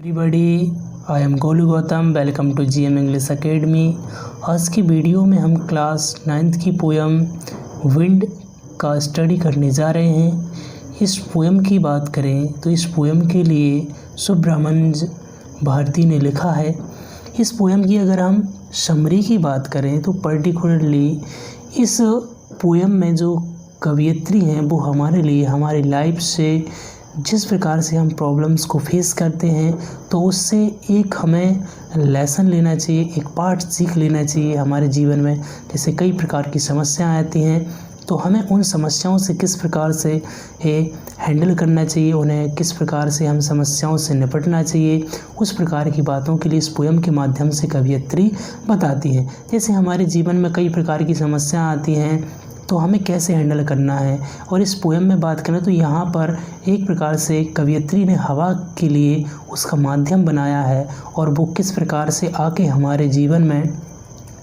Everybody, I am Golu Gautam. Welcome to GM English academy. आज की video में हम क्लास 9th की पोयम विंड का स्टडी करने जा रहे हैं। इस पोयम की बात करें तो इस पोयम के लिए सुब्रमण्य भारती ने लिखा है। इस पोयम की अगर हम समरी की बात करें तो पर्टिकुलरली इस पोयम में जो कवयित्री हैं वो हमारे लिए हमारी लाइफ से जिस प्रकार से हम प्रॉब्लम्स को फेस करते हैं तो उससे एक हमें लेसन लेना चाहिए, एक पार्ट सीख लेना चाहिए हमारे जीवन में। जैसे कई प्रकार की समस्याएं आती हैं तो हमें उन समस्याओं से किस प्रकार से हैंडल करना चाहिए, उन्हें किस प्रकार से हम समस्याओं से निपटना चाहिए, उस प्रकार की बातों के लिए इस पोयम के माध्यम से कवयित्री बताती हैं। जैसे हमारे जीवन में कई प्रकार की समस्याएं आती हैं तो हमें कैसे हैंडल करना है। और इस पोयम में बात करें तो यहाँ पर एक प्रकार से कवयित्री ने हवा के लिए उसका माध्यम बनाया है और वो किस प्रकार से आके हमारे जीवन में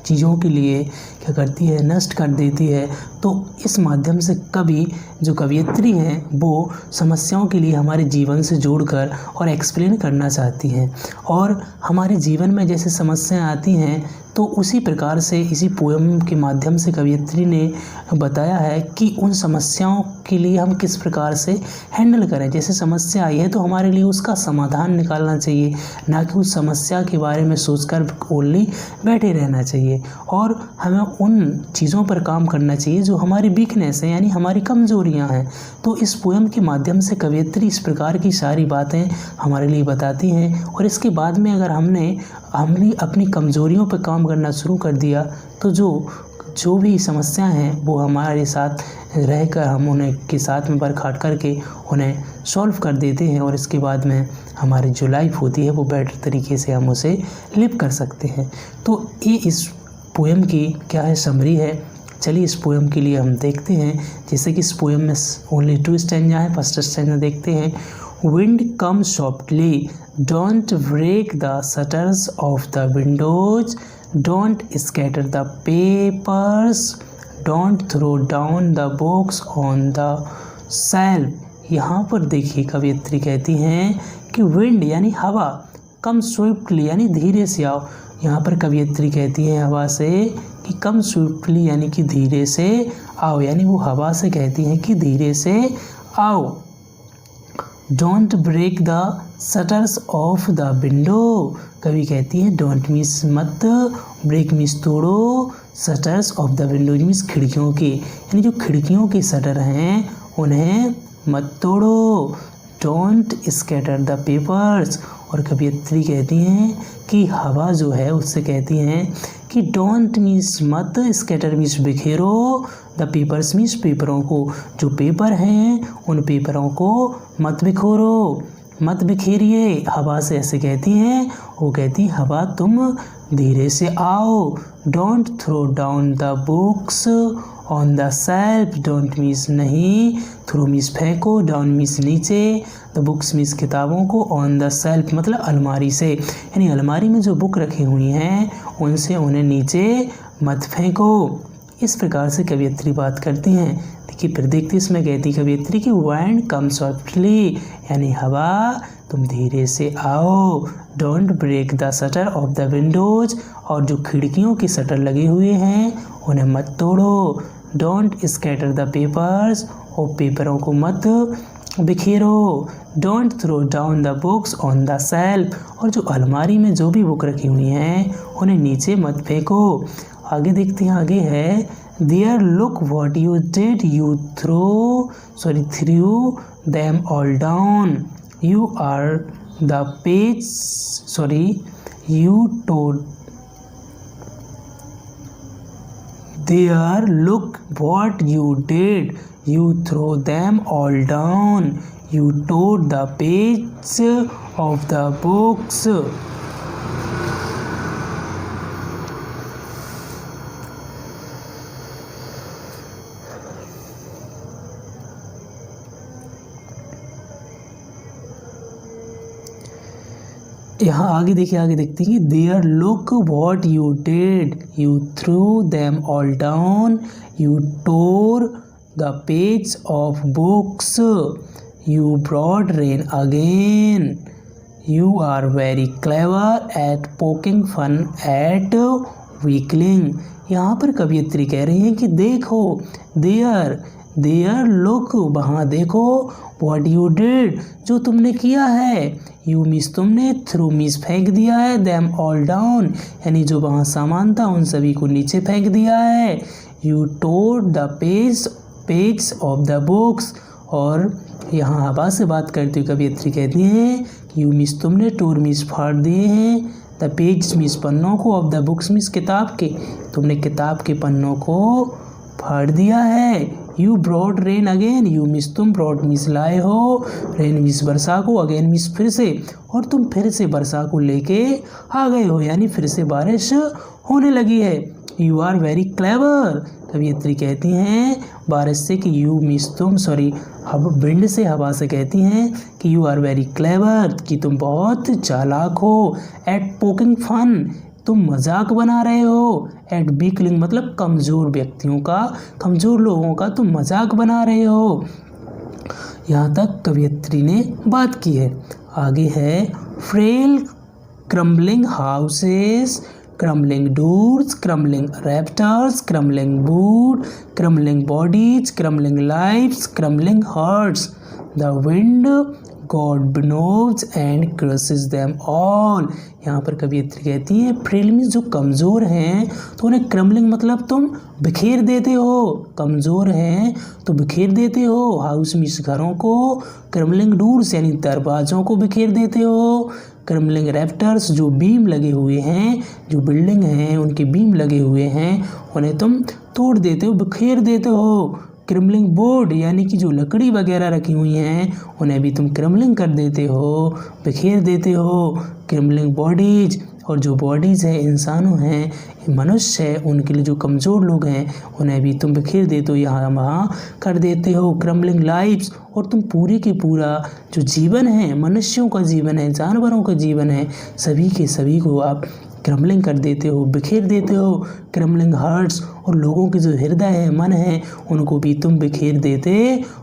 चीज़ों के लिए क्या करती है, नष्ट कर देती है। तो इस माध्यम से कवि जो कवयित्री हैं वो समस्याओं के लिए हमारे जीवन से जोड़कर और एक्सप्लेन करना चाहती हैं। और हमारे जीवन में जैसे समस्याएं आती हैं तो उसी प्रकार से इसी पोयम के माध्यम से कवयित्री ने बताया है कि उन समस्याओं के लिए हम किस प्रकार से हैंडल करें। जैसे समस्या आई है तो हमारे लिए उसका समाधान निकालना चाहिए, ना कि उस समस्या के बारे में सोचकर ओनली बैठे रहना चाहिए। और हमें उन चीज़ों पर काम करना चाहिए जो हमारी वीकनेस है, यानी हमारी कमजोरियां हैं। तो इस पोयम के माध्यम से कवयित्री इस प्रकार की सारी बातें हमारे लिए बताती हैं। और इसके बाद में अगर हमने अपनी कमज़ोरियों पर काम करना शुरू कर दिया तो जो भी समस्याएं हैं वो हमारे साथ रहकर हम उन्हें के साथ में बरखाट करके उन्हें सॉल्व कर देते हैं। और इसके बाद में हमारी जो लाइफ होती है वो बेटर तरीके से हम उसे लिव कर सकते हैं। तो ये इस पोयम की क्या है, समरी है। चलिए इस पोयम के लिए हम देखते हैं। जैसे कि इस पोयम में ओनली 2 स्टैंजा है। फर्स्ट स्टैंजा देखते हैं। Wind comes softly, don't break the shutters of the windows, don't scatter the papers, don't throw down the books on the shelf। यहाँ पर देखिए कवयित्री कहती हैं कि विंड यानी हवा, कम स्विफ्टली यानी धीरे से आओ। यहाँ पर कवयित्री कहती है हवा से कि कम स्विफ्टली यानी कि धीरे से आओ, यानी वो हवा से कहती हैं कि धीरे से आओ। Don't break the shutters of the window, कभी कहती है डोंट मीन्स मत, ब्रेक मीन्स तोड़ो, shutters of the window means खिड़कियों के, यानी जो खिड़कियों के शटर हैं उन्हें मत तोड़ो। डोंट स्कैटर द पेपर्स, और कवयित्री कहती हैं कि हवा जो है उससे कहती हैं कि डोंट मीन्स मत, स्कैटर मीन्स बिखेरो, द पेपर्स मीन्स पेपरों को, जो पेपर हैं उन पेपरों को मत बिखोरो, मत बिखेरिए। हवा से ऐसे कहती हैं, वो कहती हवा तुम धीरे से आओ। Don't throw down the books on the shelf, don't means नहीं, थ्रो मीन्स फेंको, डाउन मीन्स नीचे, द बुक्स मीन्स किताबों को, ऑन द सेल्फ मतलब अलमारी से, यानी अलमारी में जो बुक रखी हुई हैं उनसे उन्हें नीचे मत फेंको। इस प्रकार से कवयित्री बात करती हैं। देखिए फिर देखते इसमें कहती कवयित्री कि विंड कम सॉफ्टली, यानी हवा तुम धीरे से आओ। Don't break the shutter of the windows, और जो खिड़कियों के शटर लगे हुए हैं उन्हें मत तोड़ो। डोंट स्कैटर द पेपर्स, और पेपरों को मत बिखेरो। Don't throw down the books on the shelf, और जो अलमारी में जो भी बुक रखी हुई हैं उन्हें नीचे मत फेंको। आगे देखते हैं, आगे है there look what you did, you threw them all down, you are the page you tore. There, look what you did. You throw them all down. You tore the pages of the books. यहाँ आगे देखिए, आगे देखते हैं कि there look what you did, you threw them all down, you tore the page of books, you brought rain again, you are very clever at poking fun at weakling. यहाँ पर कवियत्री कह रही हैं कि देखो, देयर लुक, वहाँ देखो, व्हाट यू डिड, जो तुमने किया है, यू मीन्स तुमने, थ्रू मीन्स फेंक दिया है, देम ऑल डाउन यानी जो वहाँ सामान था उन सभी को नीचे फेंक दिया है, you tore the page of the books. और यहाँ हवा से बात करते हुए कवियत्री कहती हैं कि यू मीन्स तुमने, टोर मीन्स फाड़ दिए हैं, द पेज मीन्स पन्नों को, ऑफ द बुक्स मीन्स किताब के, तुमने किताब के पन्नों को फाड़ दिया है। You brought rain again, you means तुम, ब्रॉड मीन्स लाए हो, रेन मीन्स वर्षा को, अगेन मीन्स फिर से, और तुम फिर से वर्षा को लेके आ गए हो यानी फिर से बारिश होने लगी है। यू आर वेरी क्लेवर, कवियत्री कहती हैं बारिश से कि यू मीन्स तुम, विंड से, हवा से कहती हैं कि यू आर वेरी क्लेवर, कि तुम बहुत चालाक हो, एट पोकिंग फन, तुम मजाक बना रहे हो, एट वीकलिंग मतलब कमज़ोर व्यक्तियों का, कमज़ोर लोगों का तुम मजाक बना रहे हो। यहाँ तक कवियत्री ने बात की है। आगे है frail crumbling houses, crumbling doors, crumbling rafters, crumbling wood, crumbling bodies, crumbling lives, crumbling hearts, the wind god winnows and crushes them all. यहाँ पर कवियत्री कहती है फ्रेल मीन्स जो कमज़ोर हैं तो उन्हें क्रम्बलिंग मतलब तुम बिखेर देते हो, कमज़ोर हैं तो बिखेर देते हो, हाउस मीन्स घरों को, क्रम्बलिंग डोर्स यानी दरवाज़ों को बिखेर देते हो, क्रम्बलिंग रैप्टर्स जो बीम लगे हुए हैं, जो बिल्डिंग हैं उनके बीम लगे हुए हैं उन्हें तुम तोड़ देते हो, बिखेर देते हो, क्रम्बलिंग बोर्ड यानी कि जो लकड़ी वगैरह रखी हुई हैं उन्हें भी तुम क्रम्बलिंग कर देते हो, बिखेर देते हो, क्रम्बलिंग बॉडीज, और जो बॉडीज़ है इंसानों हैं, मनुष्य है, उनके लिए जो कमज़ोर लोग हैं उन्हें भी तुम बिखेर देते हो, यहाँ वहाँ कर देते हो, क्रम्बलिंग लाइफ्स, और तुम पूरे के पूरा जो जीवन है, मनुष्यों का जीवन है, जानवरों का जीवन है, सभी के सभी को आप क्रम्बलिंग कर देते हो, बिखेर देते हो, क्रम्बलिंग हार्ट्स, और लोगों के जो हृदय है, मन है, उनको भी तुम बिखेर देते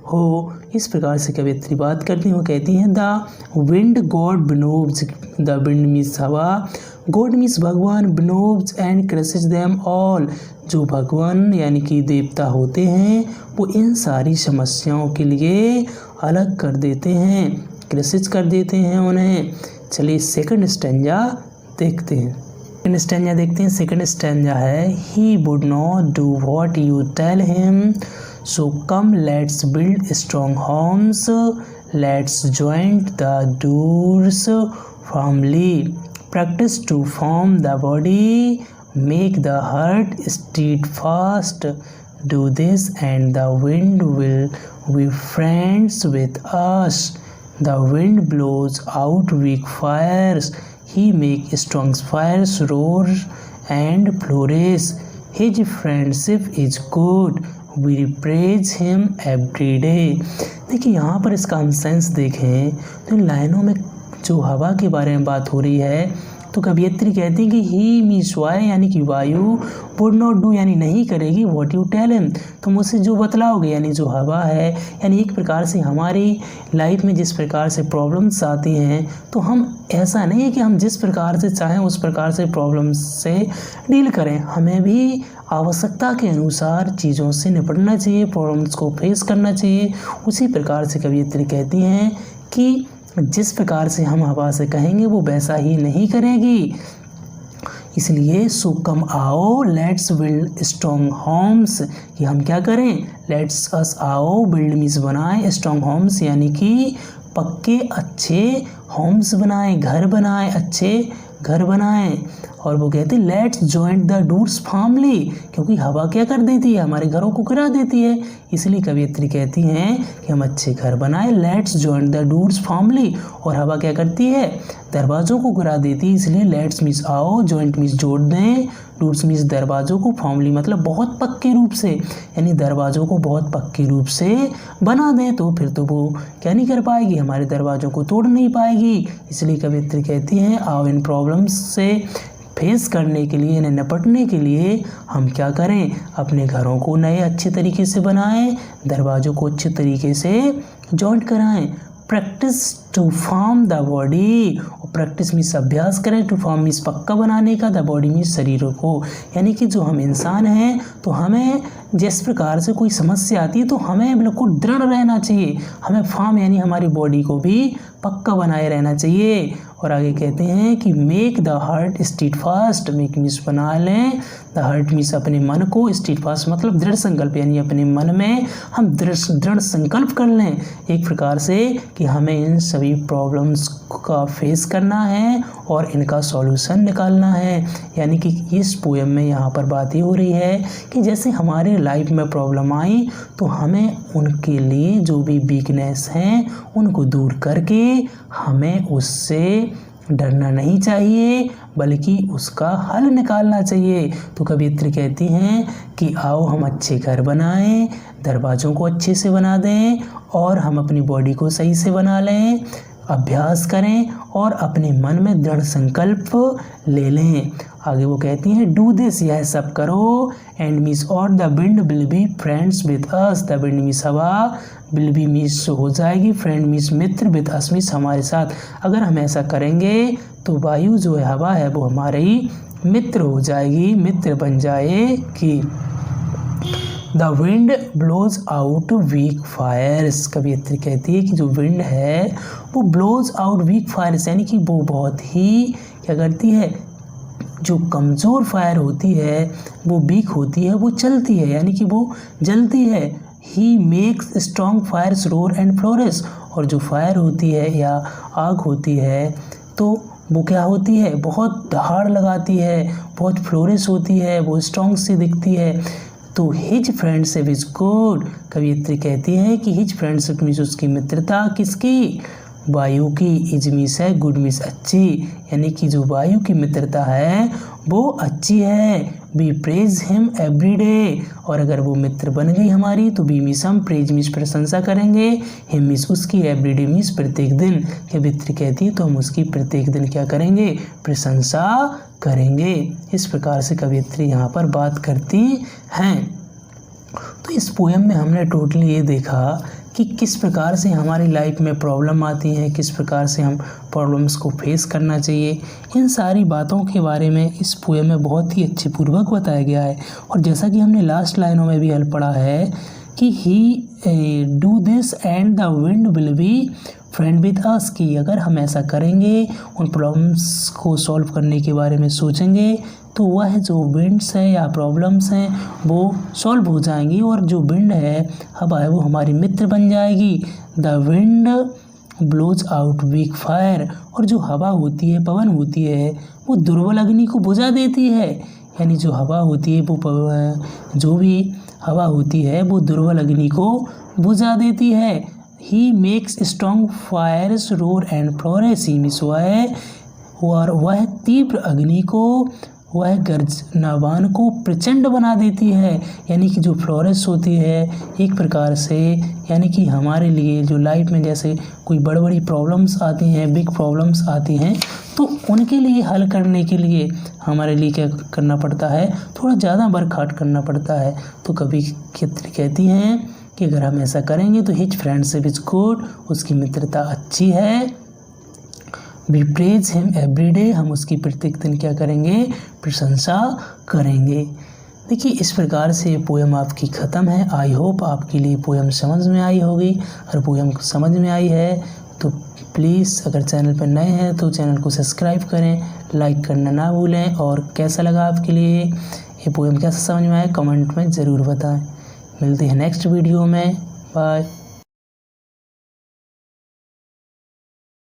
हो। इस प्रकार से कवियत्री बात करती हो, कहती हैं the wind god winnows, the wind means हवा, गॉड मीन्स भगवान, winnows and crushes them all, जो भगवान यानी कि देवता होते हैं वो इन सारी समस्याओं के लिए अलग कर देते हैं, क्रशेस कर देते हैं उन्हें। चलिए सेकंड स्टैंजा देखते हैं। सेकंड स्टैंजा है he would not do what you tell him, so come let's build strong homes, let's joint the doors firmly, practice to form the body, make the heart steadfast, do this and the wind will be friends with us, the wind blows out weak fires, he makes strong fires roar and flourish, his friendship is good, we praise him every day। देखिए यहाँ पर इसका हम sense देखें तो इन लाइनों में जो हवा के बारे में बात हो रही है तो कवियत्री कहती है कि ही मीन्स वाई यानी कि वायु, वुड नॉट डू यानी नहीं करेगी, व्हाट यू टेल हिम तुम उसे जो बतलाओगे, यानी जो हवा है, यानी एक प्रकार से हमारी लाइफ में जिस प्रकार से प्रॉब्लम्स आती हैं तो हम ऐसा नहीं है कि हम जिस प्रकार से चाहें उस प्रकार से प्रॉब्लम्स से डील करें, हमें भी आवश्यकता के अनुसार चीज़ों से निपटना चाहिए, प्रॉब्लम्स को फेस करना चाहिए। उसी प्रकार से कवियत्री कहती हैं कि जिस प्रकार से हम हवा से कहेंगे वो वैसा ही नहीं करेगी, इसलिए सो कम आओ लेट्स बिल्ड स्ट्रॉन्ग होम्स, कि हम क्या करें, लेट्स अस आओ, बिल्ड मीन्स बनाए, स्ट्रॉन्ग होम्स यानी कि पक्के अच्छे होम्स बनाए, घर बनाए, अच्छे घर बनाए। और वो कहते हैं let's joint the doors firmly, क्योंकि हवा क्या कर देती है, हमारे घरों को गिरा देती है, इसलिए कवियत्री कहती हैं कि हम अच्छे घर बनाएं, let's joint the doors firmly. और हवा क्या करती है, दरवाज़ों को गिरा देती है, इसलिए लेट्स मीन्स आओ, जॉइंट मीन्स जोड़ दें, डोर्स मीन्स दरवाज़ों को, फर्मली मतलब बहुत पक्के रूप से, यानी दरवाज़ों को बहुत पक्के रूप से बना दें, तो फिर तो वो क्या नहीं कर पाएगी, हमारे दरवाज़ों को तोड़ नहीं पाएगी। इसलिए कवियत्री कहती हैं आओ इन प्रॉब्लम्स से फेस करने के लिए, इन्हें निपटने के लिए हम क्या करें, अपने घरों को नए अच्छे तरीके से बनाएं, दरवाज़ों को अच्छे तरीके से जॉइंट कराएं, practice to form the body, और प्रैक्टिस मीन्स अभ्यास करें, टू फॉर्म मीन्स पक्का बनाने का, द बॉडी मीन्स शरीरों को। यानी कि जो हम इंसान हैं तो हमें जिस प्रकार से कोई समस्या आती है तो हमें बिल्कुल दृढ़ रहना चाहिए, हमें फॉर्म यानी हमारी बॉडी को भी पक्का बनाए रहना चाहिए। और आगे कहते हैं कि make the heart stead fast, make means बना लें, द हार्ट मीन्स अपने मन को, स्टीड फास्ट मतलब दृढ़ संकल्प, यानी अपने मन में हम दृढ़ संकल्प कर लें एक प्रकार से कि हमें इन सभी प्रॉब्लम्स का फेस करना है और इनका सॉल्यूशन निकालना है। यानी कि इस पोएम में यहाँ पर बात ये हो रही है कि जैसे हमारे लाइफ में प्रॉब्लम आई तो हमें उनके लिए जो भी वीकनेस हैं उनको दूर करके हमें उससे डरना नहीं चाहिए बल्कि उसका हल निकालना चाहिए। तो कवियत्री कहती हैं कि आओ हम अच्छे घर बनाएं, दरवाज़ों को अच्छे से बना दें और हम अपनी बॉडी को सही से बना लें, अभ्यास करें और अपने मन में दृढ़ संकल्प ले लें। आगे वो कहती हैं डू दिस, यह सब करो, एंड मीन्स और the wind will be friends with us, the wind means हवा, विल बी मीन्स हो जाएगी, friend means Mitra, with us means हमारे साथ। अगर हम ऐसा करेंगे तो वायु जो है हवा है वो हमारी मित्र हो जाएगी, मित्र बन जाएगी। The wind blows out weak fires, कवियत्री कहती है कि जो विंड है वो ब्लोज आउट वीक फायर्स, यानी कि वो बहुत ही क्या करती है, जो कमज़ोर फायर होती है वो वीक होती है, वो चलती है यानी कि वो जलती है। He makes strong fires roar and flourish, और जो फायर होती है या आग होती है तो वो क्या होती है, बहुत दहाड़ लगाती है, बहुत फ्लोरेस होती है, वो स्ट्रॉन्ग सी दिखती है। तो हिज फ्रेंडशिप इज गुड, कवियत्री कहती है कि हिज फ्रेंडशिप मीन्स उसकी मित्रता, किसकी, वायु की, इज मीन्स है गुड मीन्स अच्छी, यानी कि जो वायु की मित्रता है वो अच्छी है। We praise him every day, और अगर वो मित्र बन गई हमारी तो वी मीन्स हम प्रेज मीन्स प्रशंसा करेंगे, हिम मीन्स उसकी, एवरी डे मीन्स प्रत्येक दिन। कवियत्री कहती है तो हम उसकी प्रत्येक दिन क्या करेंगे, प्रशंसा करेंगे। इस प्रकार से कवियत्री यहाँ पर बात करती हैं। तो इस पोएम में हमने टोटली ये देखा कि किस प्रकार से हमारी लाइफ में प्रॉब्लम आती है, किस प्रकार से हम प्रॉब्लम्स को फेस करना चाहिए, इन सारी बातों के बारे में इस पोएम में बहुत ही अच्छे पूर्वक बताया गया है। और जैसा कि हमने लास्ट लाइनों में भी हल पढ़ा है कि ही do this and the wind will be friend with us, कि अगर हम ऐसा करेंगे, उन प्रॉब्लम्स को सॉल्व करने के बारे में सोचेंगे तो वह जो विंड्स हैं या प्रॉब्लम्स हैं वो सॉल्व हो जाएंगी, और जो विंड है, हवा है, वो हमारी मित्र बन जाएगी। The wind blows out weak fire, और जो हवा होती है, पवन होती है, वो दुर्बल अग्नि को बुझा देती है। यानी जो हवा होती है वो जो भी हवा होती है वो दुर्बल अग्नि को बुझा देती है। He makes strong fires roar and flourish, he means वह तीव्र अग्नि को, वह गर्जनावान को प्रचंड बना देती है। यानी कि जो फ्लोरेस होती है एक प्रकार से, यानी कि हमारे लिए जो लाइफ में जैसे कोई बड़ी बड़ी प्रॉब्लम्स आती हैं, बिग प्रॉब्लम्स आती हैं, तो उनके लिए हल करने के लिए हमारे लिए क्या करना पड़ता है, थोड़ा ज़्यादा वर्क हार्ड करना पड़ता है। तो कभी कहती हैं कि अगर हम ऐसा करेंगे तो हिज फ्रेंडशिप इज गुड, उसकी मित्रता अच्छी है। We praise him every day, हम उसकी प्रत्येक दिन क्या करेंगे, प्रशंसा करेंगे। देखिए इस प्रकार से पोएम आपकी ख़त्म है। आई होप आपके लिए पोएम समझ में आई होगी। अगर पोएम समझ में आई है तो प्लीज़ अगर चैनल पर नए हैं तो चैनल को सब्सक्राइब करें, लाइक करना ना भूलें, और कैसा लगा आपके लिए ये पोएम, कैसा समझ में आया कमेंट में ज़रूर बताएं। मिलते हैं नेक्स्ट वीडियो में, बाय।